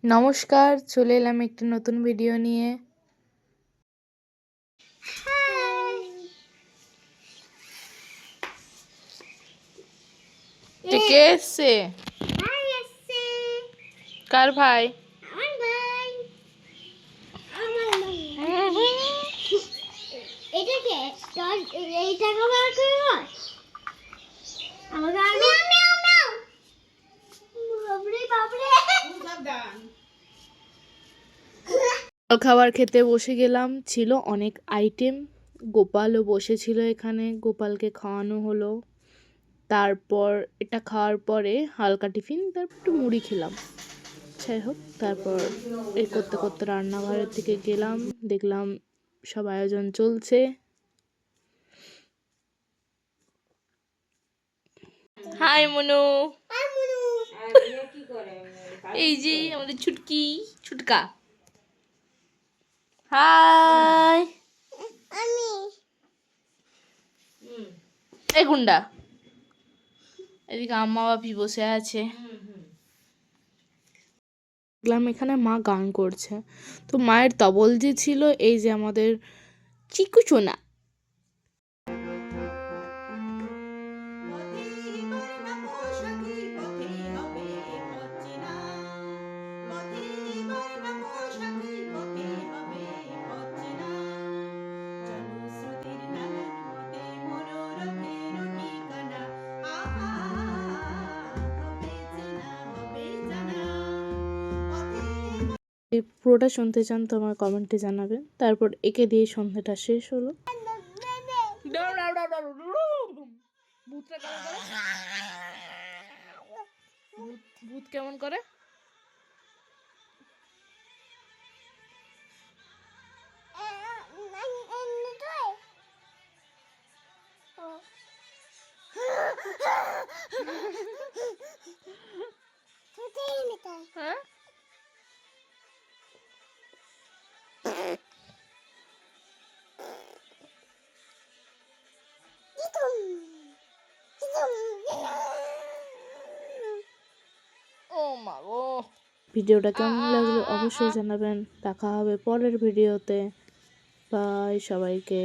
নমস্কার, চলে এলাম একটি নতুন ভিডিও নিয়ে। কে এসছে? কার ভাই? খাবার খেতে বসে গেলাম, ছিল অনেক আইটেম। গোপালও বসেছিল এখানে, গোপালকে খাওয়ানো হলো। তারপর এটা খাওয়ার পরে হালকা টিফিন, তারপর একটু মুড়ি খেলাম। যাই হোক, তারপর এই করতে করতে রান্নাঘরের দিকে গেলাম, দেখলাম সব আয়োজন চলছে। হাই মনু, এই যে আমাদের ছুটকি ছুটকা। হাই, এই গুন্ডা, এদিকে আম্মা বাপি বসে আছে। দেখলাম এখানে মা গান করছে, তো মায়ের তবল যে ছিল এই যে আমাদের চিকু সোনা। এই পুরোটা শুনতে চান তো আমার কমেন্টে জানাবেন। তারপর একে দিয়ে সন্ধ্যাটা শেষ হলো। ভূত কেমন করে? হ্যাঁ, ও মা গো। ভিডিওটা কেমন লাগলো অবশ্যই জানাবেন। দেখা হবে পরের ভিডিওতে। বাই সবাইকে।